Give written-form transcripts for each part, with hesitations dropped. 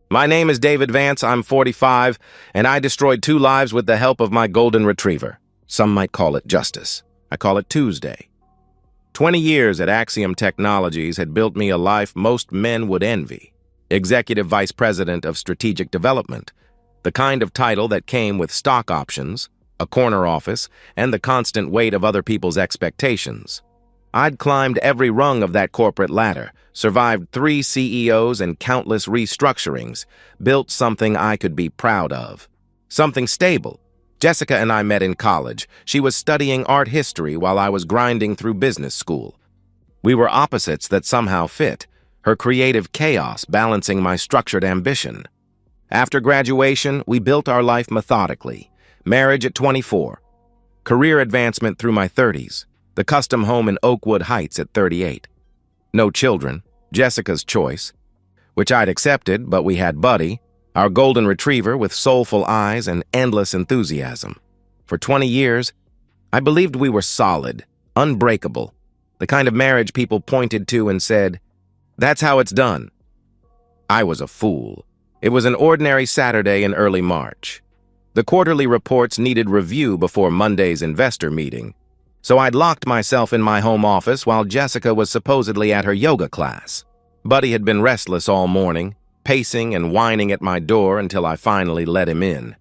My name is David Vance, I'm 45, and I destroyed 2 lives with the help of my golden retriever. Some might call it justice. I call it Tuesday. 20 years at Axiom Technologies had built me a life most men would envy. Executive Vice President of Strategic Development, the kind of title that came with stock options, a corner office, and the constant weight of other people's expectations. I'd climbed every rung of that corporate ladder, survived 3 CEOs and countless restructurings, built something I could be proud of. Something stable. Jessica and I met in college. She was studying art history while I was grinding through business school. We were opposites that somehow fit, her creative chaos balancing my structured ambition. After graduation, we built our life methodically. Marriage at 24. Career advancement through my 30s. The custom home in Oakwood Heights at 38. No children, Jessica's choice, which I'd accepted, but we had Buddy, our golden retriever with soulful eyes and endless enthusiasm. For 20 years, I believed we were solid, unbreakable, the kind of marriage people pointed to and said, "That's how it's done." I was a fool. It was an ordinary Saturday in early March. The quarterly reports needed review before Monday's investor meeting, so I'd locked myself in my home office while Jessica was supposedly at her yoga class. Buddy had been restless all morning, pacing and whining at my door until I finally let him in.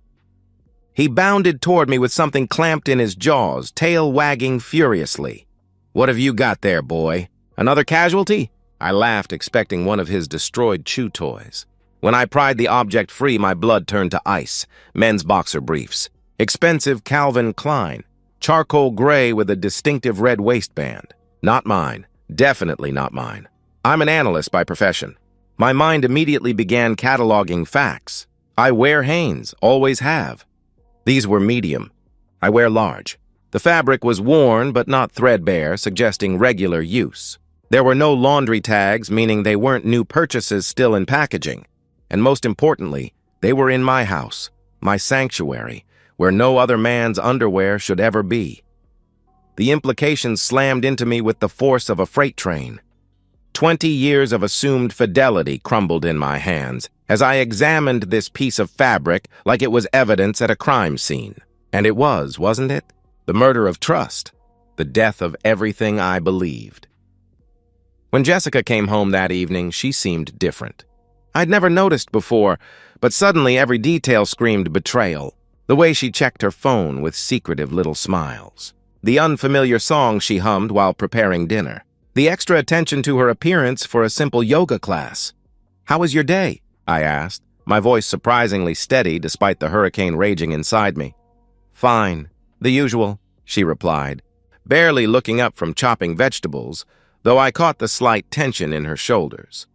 He bounded toward me with something clamped in his jaws, tail wagging furiously. "What have you got there, boy? Another casualty?" I laughed, expecting one of his destroyed chew toys. When I pried the object free, my blood turned to ice. Men's boxer briefs. Expensive Calvin Klein. Charcoal gray with a distinctive red waistband. Not mine. Definitely not mine. I'm an analyst by profession. My mind immediately began cataloging facts. I wear Hanes, always have. These were medium. I wear large. The fabric was worn but not threadbare, suggesting regular use. There were no laundry tags, meaning they weren't new purchases still in packaging. And most importantly, they were in my house, my sanctuary, where no other man's underwear should ever be. The implications slammed into me with the force of a freight train. 20 years of assumed fidelity crumbled in my hands as I examined this piece of fabric like it was evidence at a crime scene. And it was, wasn't it? The murder of trust, the death of everything I believed. When Jessica came home that evening, she seemed different. I'd never noticed before, but suddenly every detail screamed betrayal. The way she checked her phone with secretive little smiles. The unfamiliar song she hummed while preparing dinner. The extra attention to her appearance for a simple yoga class. "How was your day?" I asked, my voice surprisingly steady despite the hurricane raging inside me. "Fine. The usual," she replied, barely looking up from chopping vegetables, though I caught the slight tension in her shoulders.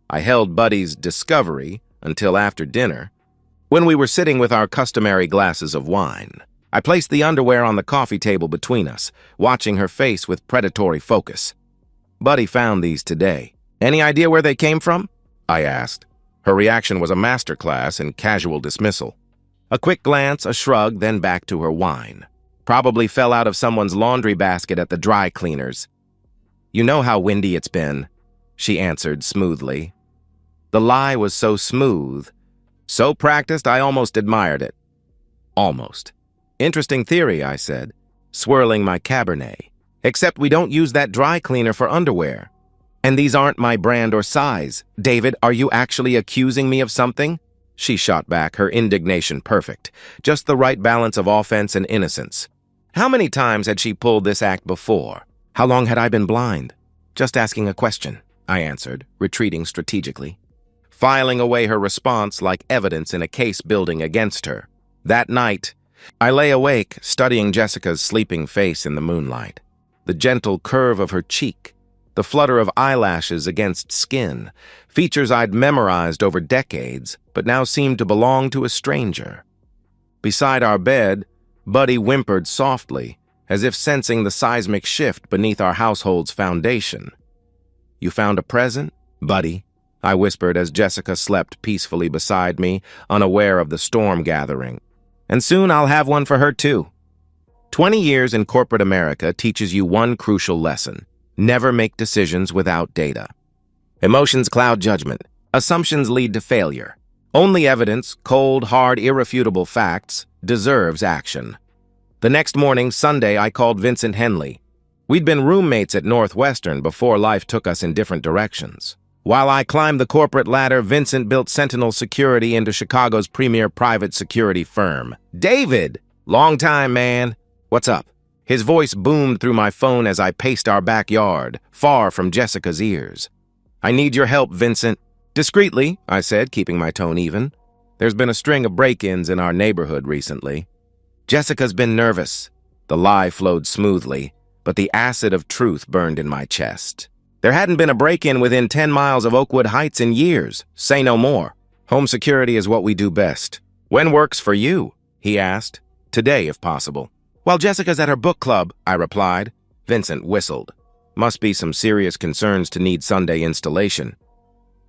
I held Buddy's discovery until after dinner, when we were sitting with our customary glasses of wine. I placed the underwear on the coffee table between us, watching her face with predatory focus. "Buddy found these today. Any idea where they came from?" I asked. Her reaction was a masterclass in casual dismissal. A quick glance, a shrug, then back to her wine. "Probably fell out of someone's laundry basket at the dry cleaners. You know how windy it's been," she answered smoothly. The lie was so smooth, so practiced I almost admired it. Almost. "Interesting theory," I said, swirling my Cabernet. "Except we don't use that dry cleaner for underwear. And these aren't my brand or size. David, are you actually accusing me of something?" She shot back, her indignation perfect. Just the right balance of offense and innocence. How many times had she pulled this act before? How long had I been blind? "Just asking a question," I answered, retreating strategically, filing away her response like evidence in a case building against her. That night, I lay awake, studying Jessica's sleeping face in the moonlight. The gentle curve of her cheek, the flutter of eyelashes against skin, features I'd memorized over decades, but now seemed to belong to a stranger. Beside our bed, Buddy whimpered softly, as if sensing the seismic shift beneath our household's foundation. "You found a present, Buddy?" I whispered as Jessica slept peacefully beside me, unaware of the storm gathering. "And soon I'll have one for her too." 20 years in corporate America teaches you one crucial lesson. Never make decisions without data. Emotions cloud judgment. Assumptions lead to failure. Only evidence, cold, hard, irrefutable facts, deserves action. The next morning, Sunday, I called Vincent Henley. We'd been roommates at Northwestern before life took us in different directions. While I climbed the corporate ladder, Vincent built Sentinel Security into Chicago's premier private security firm. "David! Long time, man. What's up?" His voice boomed through my phone as I paced our backyard, far from Jessica's ears. "I need your help, Vincent." "Discreetly," I said, keeping my tone even. "There's been a string of break-ins in our neighborhood recently." "Jessica's been nervous." The lie flowed smoothly, but the acid of truth burned in my chest. There hadn't been a break-in within 10 miles of Oakwood Heights in years. Say no more. "Home security is what we do best." "When works for you?" he asked. "Today, if possible." "While Jessica's at her book club," I replied. Vincent whistled. "Must be some serious concerns to need Sunday installation."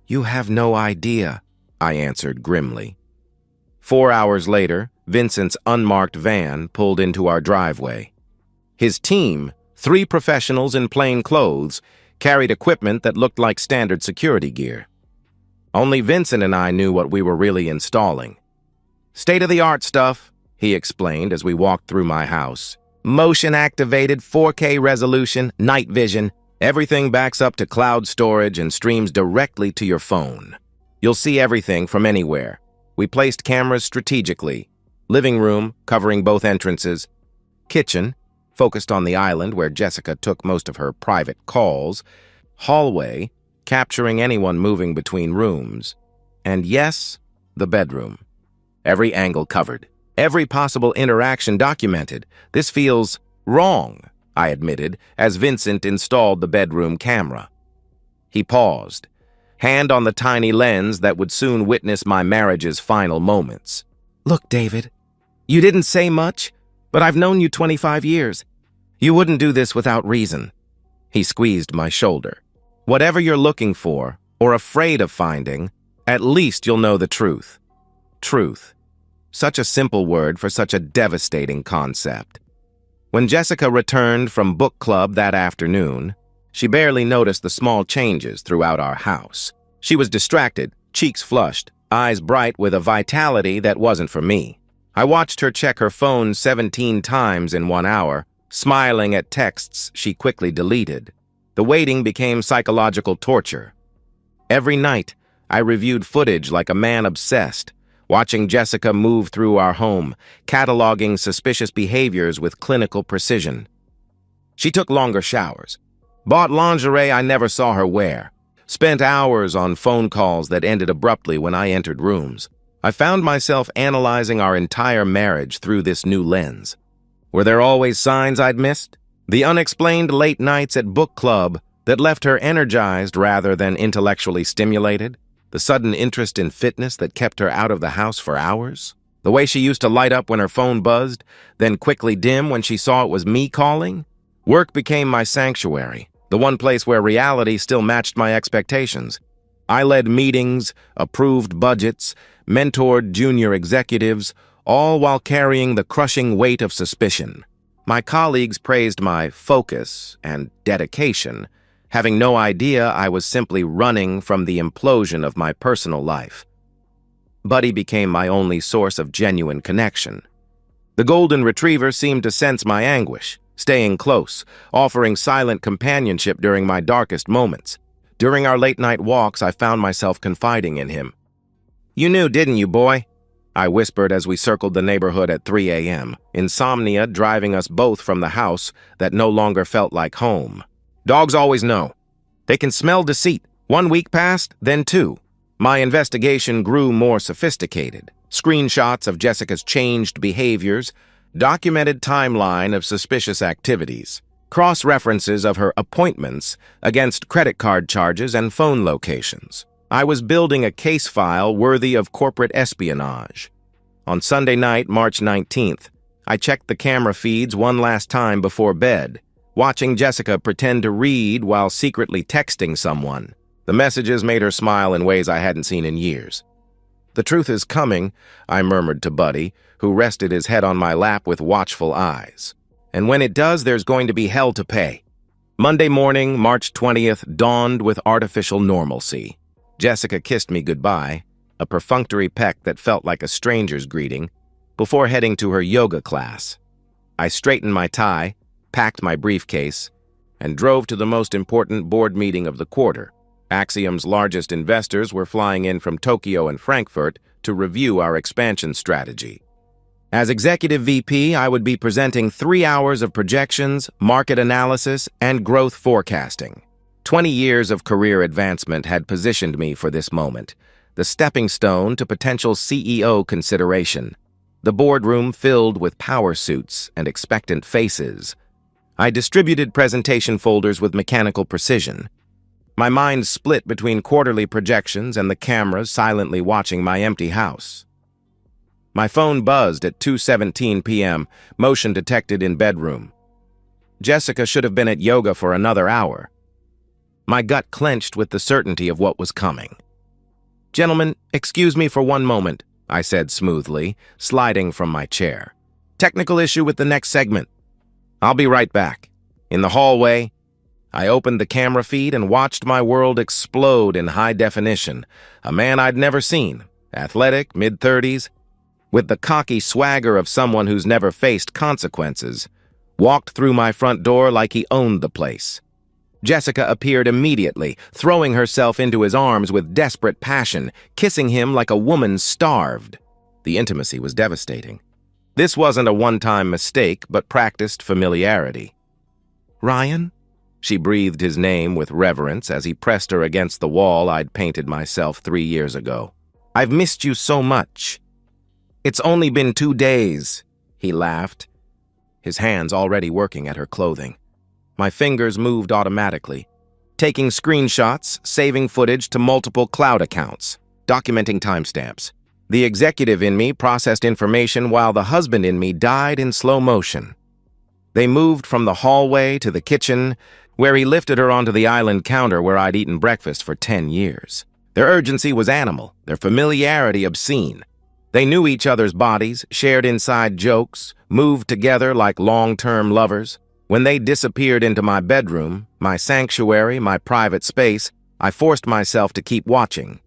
"You have no idea," I answered grimly. 4 hours later, Vincent's unmarked van pulled into our driveway. His team, 3 professionals in plain clothes, carried equipment that looked like standard security gear. Only Vincent and I knew what we were really installing. "State-of-the-art stuff," he explained as we walked through my house. "Motion-activated 4K resolution, night vision. Everything backs up to cloud storage and streams directly to your phone. You'll see everything from anywhere." We placed cameras strategically. Living room, covering both entrances. Kitchen, focused on the island where Jessica took most of her private calls. Hallway, capturing anyone moving between rooms. And yes, the bedroom. Every angle covered. Every possible interaction documented. "This feels wrong," I admitted, as Vincent installed the bedroom camera. He paused, hand on the tiny lens that would soon witness my marriage's final moments. "Look, David, you didn't say much, but I've known you 25 years. You wouldn't do this without reason." He squeezed my shoulder. "Whatever you're looking for, or afraid of finding, at least you'll know the truth." Truth. Such a simple word for such a devastating concept. When Jessica returned from book club that afternoon, she barely noticed the small changes throughout our house. She was distracted, cheeks flushed, eyes bright with a vitality that wasn't for me. I watched her check her phone 17 times in 1 hour, smiling at texts she quickly deleted. The waiting became psychological torture. Every night, I reviewed footage like a man obsessed, watching Jessica move through our home, cataloging suspicious behaviors with clinical precision. She took longer showers, bought lingerie I never saw her wear, spent hours on phone calls that ended abruptly when I entered rooms. I found myself analyzing our entire marriage through this new lens. Were there always signs I'd missed? The unexplained late nights at book club that left her energized rather than intellectually stimulated? The sudden interest in fitness that kept her out of the house for hours? The way she used to light up when her phone buzzed, then quickly dim when she saw it was me calling? Work became my sanctuary, the one place where reality still matched my expectations. I led meetings, approved budgets, mentored junior executives, all while carrying the crushing weight of suspicion. My colleagues praised my focus and dedication, having no idea I was simply running from the implosion of my personal life. Buddy became my only source of genuine connection. The golden retriever seemed to sense my anguish, staying close, offering silent companionship during my darkest moments. During our late-night walks, I found myself confiding in him. "You knew, didn't you, boy?" I whispered as we circled the neighborhood at 3 a.m., insomnia driving us both from the house that no longer felt like home. "Dogs always know. They can smell deceit. 1 week passed, then 2. My investigation grew more sophisticated. Screenshots of Jessica's changed behaviors, documented timeline of suspicious activities, cross-references of her appointments against credit card charges and phone locations. I was building a case file worthy of corporate espionage. On Sunday night, March 19th, I checked the camera feeds one last time before bed, watching Jessica pretend to read while secretly texting someone. The messages made her smile in ways I hadn't seen in years. "The truth is coming," I murmured to Buddy, who rested his head on my lap with watchful eyes. "And when it does, there's going to be hell to pay." Monday morning, March 20th, dawned with artificial normalcy. Jessica kissed me goodbye, a perfunctory peck that felt like a stranger's greeting, before heading to her yoga class. I straightened my tie, packed my briefcase, and drove to the most important board meeting of the quarter. Axiom's largest investors were flying in from Tokyo and Frankfurt to review our expansion strategy. As Executive VP, I would be presenting 3 hours of projections, market analysis, and growth forecasting. 20 years of career advancement had positioned me for this moment, the stepping stone to potential CEO consideration. The boardroom filled with power suits and expectant faces. I distributed presentation folders with mechanical precision. My mind split between quarterly projections and the cameras silently watching my empty house. My phone buzzed at 2:17 p.m., motion detected in bedroom. Jessica should have been at yoga for another hour. My gut clenched with the certainty of what was coming. "Gentlemen, excuse me for one moment," I said smoothly, sliding from my chair. "Technical issue with the next segment. I'll be right back." In the hallway, I opened the camera feed and watched my world explode in high definition. A man I'd never seen, athletic, mid-30s, with the cocky swagger of someone who's never faced consequences, walked through my front door like he owned the place. Jessica appeared immediately, throwing herself into his arms with desperate passion, kissing him like a woman starved. The intimacy was devastating. This wasn't a one-time mistake, but practiced familiarity. "Ryan?" She breathed his name with reverence as he pressed her against the wall I'd painted myself 3 years ago. "I've missed you so much." "It's only been 2 days," he laughed, his hands already working at her clothing. My fingers moved automatically, taking screenshots, saving footage to multiple cloud accounts, documenting timestamps. The executive in me processed information while the husband in me died in slow motion. They moved from the hallway to the kitchen, where he lifted her onto the island counter where I'd eaten breakfast for 10 years. Their urgency was animal, their familiarity obscene. They knew each other's bodies, shared inside jokes, moved together like long-term lovers. When they disappeared into my bedroom, my sanctuary, my private space, I forced myself to keep watching.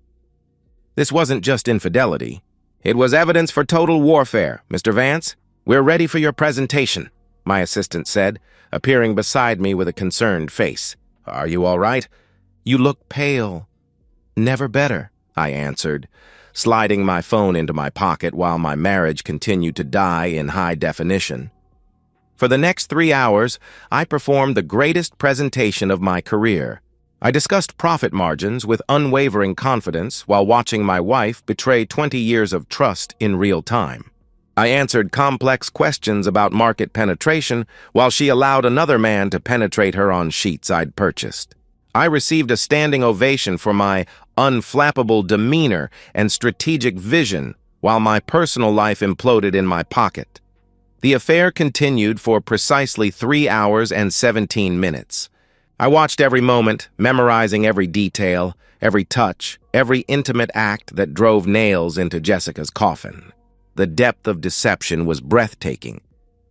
This wasn't just infidelity. It was evidence for total warfare. "Mr. Vance, we're ready for your presentation," my assistant said, appearing beside me with a concerned face. "Are you all right?" "You look pale." "Never better," I answered, sliding my phone into my pocket while my marriage continued to die in high definition. For the next 3 hours, I performed the greatest presentation of my career. I discussed profit margins with unwavering confidence while watching my wife betray 20 years of trust in real time. I answered complex questions about market penetration while she allowed another man to penetrate her on sheets I'd purchased. I received a standing ovation for my unflappable demeanor and strategic vision while my personal life imploded in my pocket. The affair continued for precisely 3 hours and 17 minutes. I watched every moment, memorizing every detail, every touch, every intimate act that drove nails into Jessica's coffin. The depth of deception was breathtaking.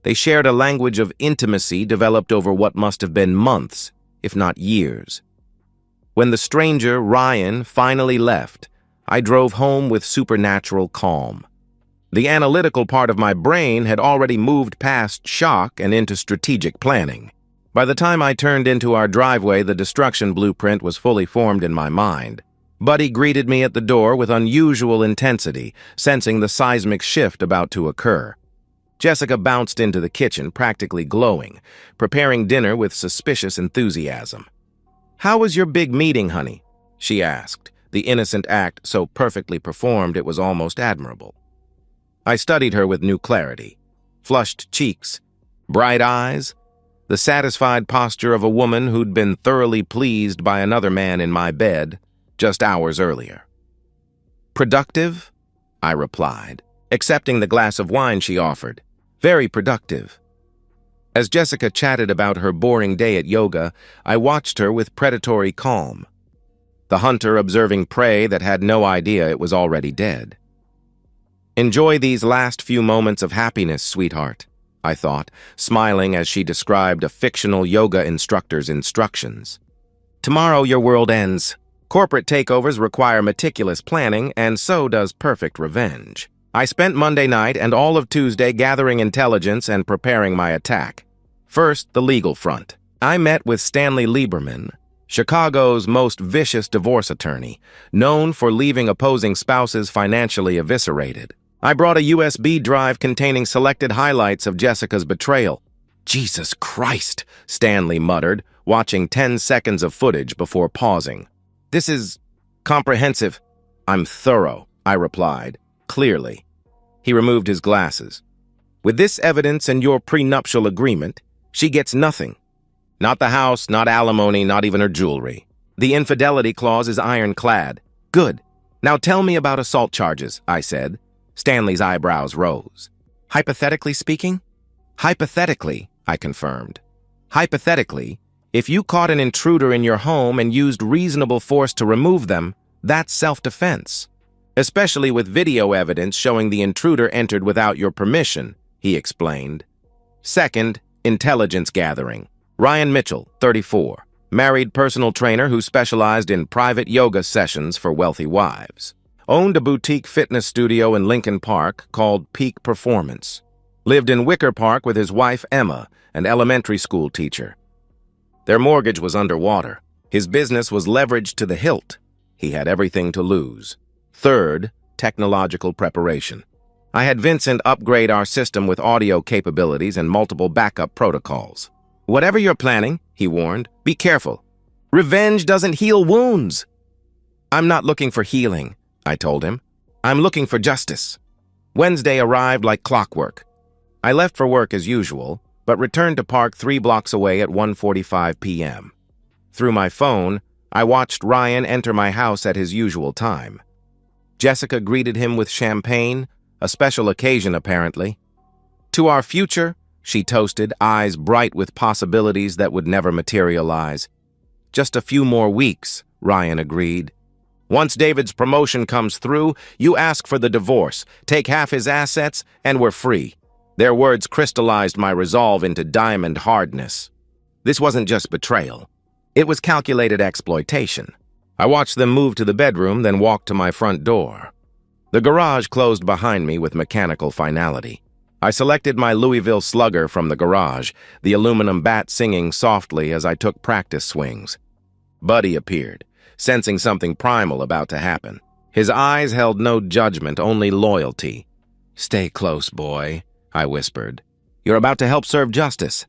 They shared a language of intimacy developed over what must have been months, if not years. When the stranger, Ryan, finally left, I drove home with supernatural calm. The analytical part of my brain had already moved past shock and into strategic planning. By the time I turned into our driveway, the destruction blueprint was fully formed in my mind. Buddy greeted me at the door with unusual intensity, sensing the seismic shift about to occur. Jessica bounced into the kitchen, practically glowing, preparing dinner with suspicious enthusiasm. "How was your big meeting, honey?" she asked, the innocent act so perfectly performed it was almost admirable. I studied her with new clarity. Flushed cheeks, bright eyes, the satisfied posture of a woman who'd been thoroughly pleased by another man in my bed just hours earlier. "Productive?" I replied, accepting the glass of wine she offered. "Very productive." As Jessica chatted about her boring day at yoga, I watched her with predatory calm. The hunter observing prey that had no idea it was already dead. "Enjoy these last few moments of happiness, sweetheart," I thought, smiling as she described a fictional yoga instructor's instructions. "Tomorrow your world ends. Corporate takeovers require meticulous planning, and so does perfect revenge. I spent Monday night and all of Tuesday gathering intelligence and preparing my attack. First, the legal front. I met with Stanley Lieberman, Chicago's most vicious divorce attorney, known for leaving opposing spouses financially eviscerated. I brought a USB drive containing selected highlights of Jessica's betrayal. "Jesus Christ," Stanley muttered, watching 10 seconds of footage before pausing. "This is comprehensive." "I'm thorough," I replied, clearly. He removed his glasses. "With this evidence and your prenuptial agreement, she gets nothing. Not the house, not alimony, not even her jewelry. The infidelity clause is ironclad." "Good. Now tell me about assault charges," I said. Stanley's eyebrows rose. "Hypothetically speaking?" "Hypothetically," I confirmed. "Hypothetically, if you caught an intruder in your home and used reasonable force to remove them, that's self-defense. Especially with video evidence showing the intruder entered without your permission," he explained. Second, intelligence gathering. Ryan Mitchell, 34, married personal trainer who specialized in private yoga sessions for wealthy wives. Owned a boutique fitness studio in Lincoln Park called Peak Performance. Lived in Wicker Park with his wife Emma, an elementary school teacher. Their mortgage was underwater. His business was leveraged to the hilt. He had everything to lose. Third, technological preparation. I had Vincent upgrade our system with audio capabilities and multiple backup protocols. "Whatever you're planning," he warned, "be careful. Revenge doesn't heal wounds." "I'm not looking for healing," I told him. "I'm looking for justice." Wednesday arrived like clockwork. I left for work as usual, but returned to park 3 blocks away at 1:45 p.m. Through my phone, I watched Ryan enter my house at his usual time. Jessica greeted him with champagne, a special occasion apparently. "To our future," she toasted, eyes bright with possibilities that would never materialize. "Just a few more weeks," Ryan agreed. "Once David's promotion comes through, you ask for the divorce, take half his assets, and we're free." Their words crystallized my resolve into diamond hardness. This wasn't just betrayal. It was calculated exploitation. I watched them move to the bedroom, then walked to my front door. The garage closed behind me with mechanical finality. I selected my Louisville Slugger from the garage, the aluminum bat singing softly as I took practice swings. Buddy appeared, sensing something primal about to happen. His eyes held no judgment, only loyalty. "Stay close, boy," I whispered. "You're about to help serve justice."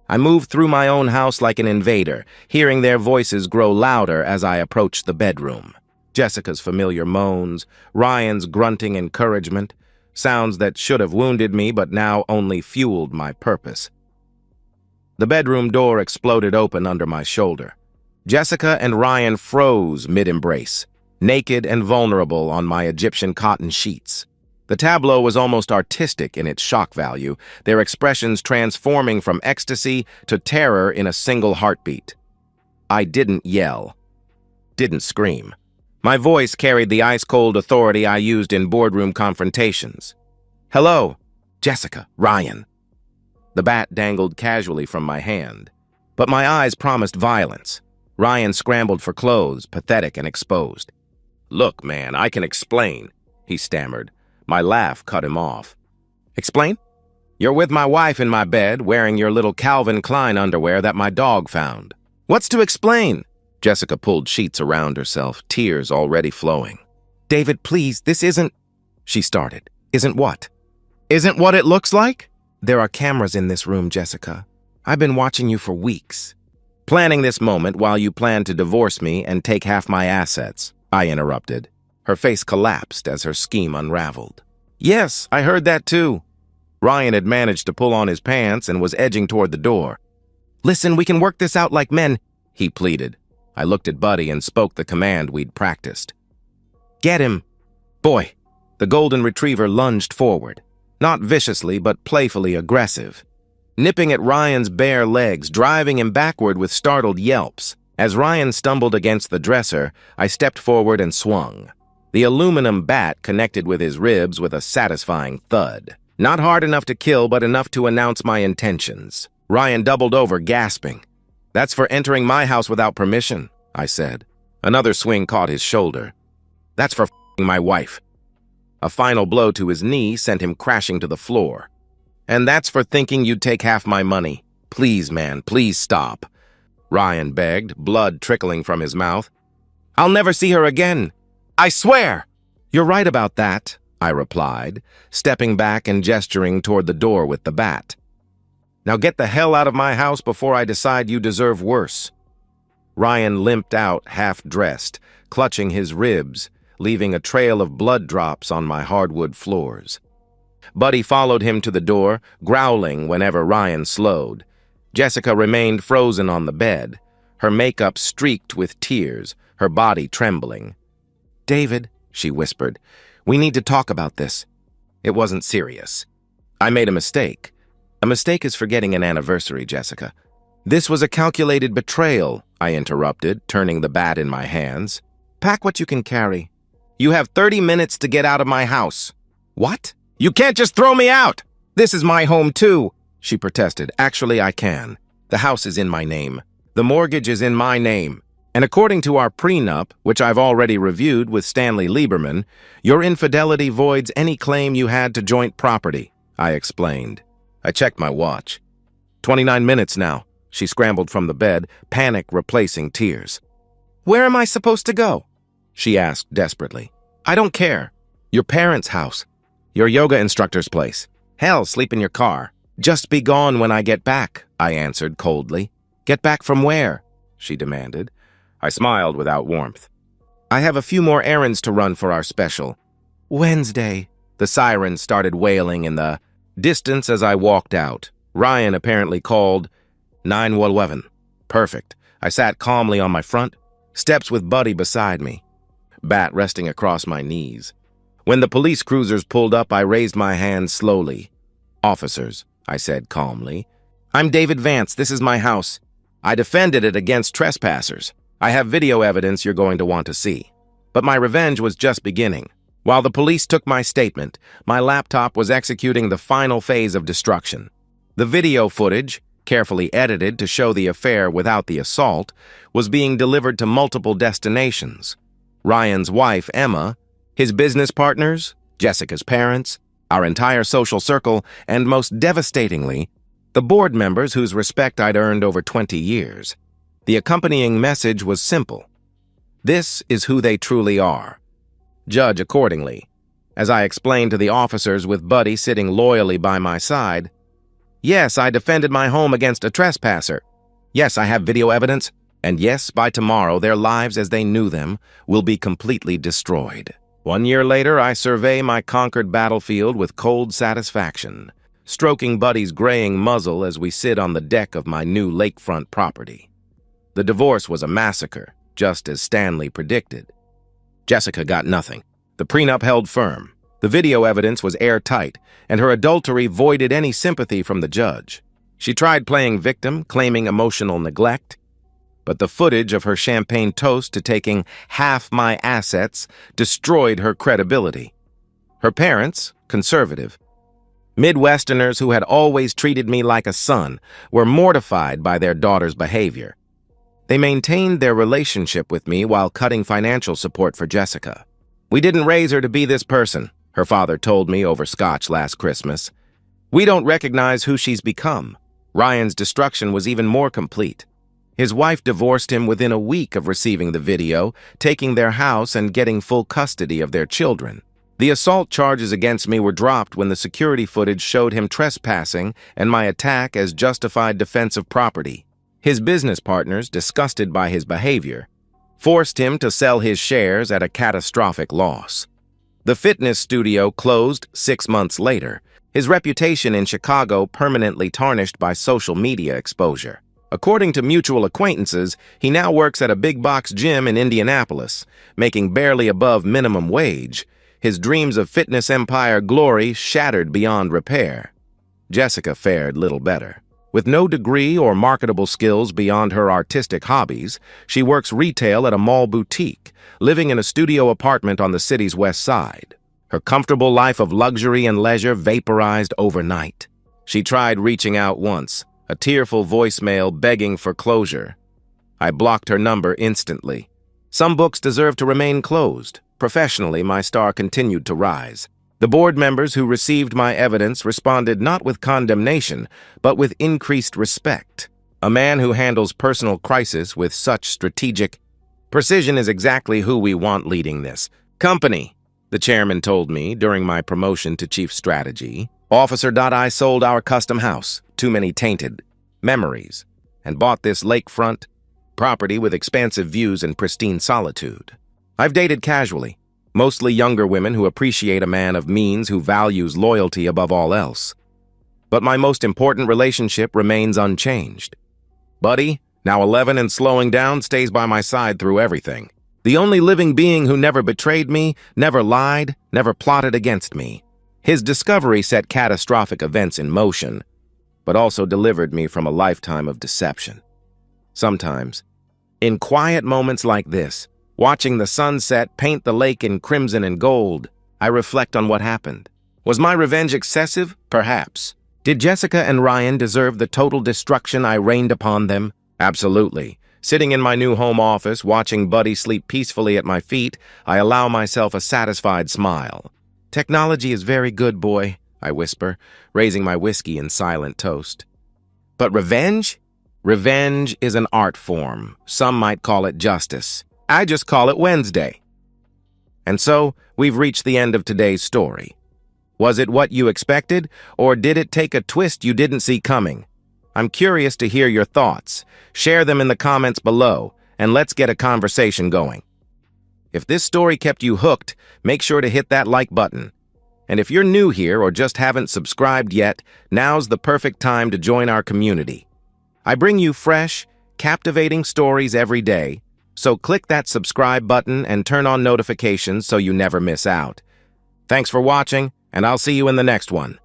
I moved through my own house like an invader, hearing their voices grow louder as I approached the bedroom. Jessica's familiar moans, Ryan's grunting encouragement, sounds that should have wounded me but now only fueled my purpose. The bedroom door exploded open under my shoulder. Jessica and Ryan froze mid-embrace, naked and vulnerable on my Egyptian cotton sheets. The tableau was almost artistic in its shock value, their expressions transforming from ecstasy to terror in a single heartbeat. I didn't yell, didn't scream. My voice carried the ice-cold authority I used in boardroom confrontations. "Hello, Jessica, Ryan." The bat dangled casually from my hand, but my eyes promised violence. Ryan scrambled for clothes, pathetic and exposed. "Look, man, I can explain," he stammered. My laugh cut him off. "Explain?" "You're with my wife in my bed, wearing your little Calvin Klein underwear that my dog found." "What's to explain?" Jessica pulled sheets around herself, tears already flowing. "David, please, this isn't—" she started. "Isn't what?" "Isn't what it looks like?" "There are cameras in this room, Jessica. I've been watching you for weeks. Planning this moment while you plan to divorce me and take half my assets," I interrupted. Her face collapsed as her scheme unraveled. "Yes, I heard that too." Ryan had managed to pull on his pants and was edging toward the door. "Listen, we can work this out like men," he pleaded. I looked at Buddy and spoke the command we'd practiced. "Get him." "Boy." The golden retriever lunged forward, not viciously but playfully aggressive, nipping at Ryan's bare legs, driving him backward with startled yelps. As Ryan stumbled against the dresser, I stepped forward and swung. The aluminum bat connected with his ribs with a satisfying thud. Not hard enough to kill, but enough to announce my intentions. Ryan doubled over, gasping. "That's for entering my house without permission," I said. Another swing caught his shoulder. "That's for f***ing my wife." A final blow to his knee sent him crashing to the floor. "And that's for thinking you'd take half my money. Please, man, please stop," Ryan begged, blood trickling from his mouth. "I'll never see her again. I swear." "You're right about that," I replied, stepping back and gesturing toward the door with the bat. "Now get the hell out of my house before I decide you deserve worse." Ryan limped out, half-dressed, clutching his ribs, leaving a trail of blood drops on my hardwood floors. Buddy followed him to the door, growling whenever Ryan slowed. Jessica remained frozen on the bed, her makeup streaked with tears, her body trembling. "David," she whispered, "we need to talk about this." It wasn't serious. "I made a mistake. A mistake is forgetting an anniversary, Jessica." "This was a calculated betrayal," I interrupted, turning the bat in my hands. "Pack what you can carry. You have 30 minutes to get out of my house." "What? You can't just throw me out!" "This is my home, too," she protested. "Actually, I can. The house is in my name. The mortgage is in my name. And according to our prenup, which I've already reviewed with Stanley Lieberman, your infidelity voids any claim you had to joint property," I explained. I checked my watch. 29 minutes now. She scrambled from the bed, panic replacing tears. "Where am I supposed to go?" she asked desperately. "I don't care. Your parents' house. Your yoga instructor's place. Hell, sleep in your car. Just be gone when I get back," I answered coldly. "Get back from where?" she demanded. I smiled without warmth. "I have a few more errands to run for our special." "Wednesday." The sirens started wailing in the distance as I walked out. Ryan apparently called 911. Perfect. I sat calmly on my front steps with Buddy beside me, bat resting across my knees. When the police cruisers pulled up, I raised my hands slowly. "Officers," I said calmly, "I'm David Vance. This is my house. I defended it against trespassers. I have video evidence you're going to want to see." But my revenge was just beginning. While the police took my statement, my laptop was executing the final phase of destruction. The video footage, carefully edited to show the affair without the assault, was being delivered to multiple destinations. Ryan's wife, Emma, his business partners, Jessica's parents, our entire social circle, and most devastatingly, the board members whose respect I'd earned over 20 years. The accompanying message was simple. This is who they truly are. Judge accordingly. As I explained to the officers with Buddy sitting loyally by my side, yes, I defended my home against a trespasser. Yes, I have video evidence. And yes, by tomorrow, their lives as they knew them will be completely destroyed. 1 year later, I survey my conquered battlefield with cold satisfaction, stroking Buddy's graying muzzle as we sit on the deck of my new lakefront property. The divorce was a massacre, just as Stanley predicted. Jessica got nothing. The prenup held firm. The video evidence was airtight, and her adultery voided any sympathy from the judge. She tried playing victim, claiming emotional neglect, but the footage of her champagne toast to taking half my assets destroyed her credibility. Her parents, conservative, Midwesterners who had always treated me like a son, were mortified by their daughter's behavior. They maintained their relationship with me while cutting financial support for Jessica. "We didn't raise her to be this person," her father told me over scotch last Christmas. "We don't recognize who she's become." Ryan's destruction was even more complete. His wife divorced him within a week of receiving the video, taking their house and getting full custody of their children. The assault charges against me were dropped when the security footage showed him trespassing and my attack as justified defense of property. His business partners, disgusted by his behavior, forced him to sell his shares at a catastrophic loss. The fitness studio closed 6 months later, his reputation in Chicago permanently tarnished by social media exposure. According to mutual acquaintances, he now works at a big-box gym in Indianapolis, making barely above minimum wage. His dreams of fitness empire glory shattered beyond repair. Jessica fared little better. With no degree or marketable skills beyond her artistic hobbies, she works retail at a mall boutique, living in a studio apartment on the city's west side. Her comfortable life of luxury and leisure vaporized overnight. She tried reaching out once, a tearful voicemail begging for closure. I blocked her number instantly, Some books deserve to remain closed. Professionally, my star continued to rise. The board members who received my evidence responded not with condemnation, but with increased respect. A man who handles personal crisis with such strategic precision is exactly who we want leading this company, the chairman told me during my promotion to chief strategy. Officer. I sold our custom house, too many tainted memories, and bought this lakefront property with expansive views and pristine solitude. I've dated casually, mostly younger women who appreciate a man of means who values loyalty above all else. But my most important relationship remains unchanged. Buddy, now 11 and slowing down, stays by my side through everything. The only living being who never betrayed me, never lied, never plotted against me. His discovery set catastrophic events in motion, but also delivered me from a lifetime of deception. Sometimes, in quiet moments like this, watching the sunset paint the lake in crimson and gold, I reflect on what happened. Was my revenge excessive? Perhaps. Did Jessica and Ryan deserve the total destruction I rained upon them? Absolutely. Sitting in my new home office, watching Buddy sleep peacefully at my feet, I allow myself a satisfied smile. Technology is very good, boy, I whisper, raising my whiskey in silent toast. But revenge? Revenge is an art form. Some might call it justice. I just call it Wednesday. And so, we've reached the end of today's story. Was it what you expected, or did it take a twist you didn't see coming? I'm curious to hear your thoughts. Share them in the comments below, and let's get a conversation going. If this story kept you hooked, make sure to hit that like button. And if you're new here or just haven't subscribed yet, now's the perfect time to join our community. I bring you fresh, captivating stories every day, so click that subscribe button and turn on notifications so you never miss out. Thanks for watching, and I'll see you in the next one.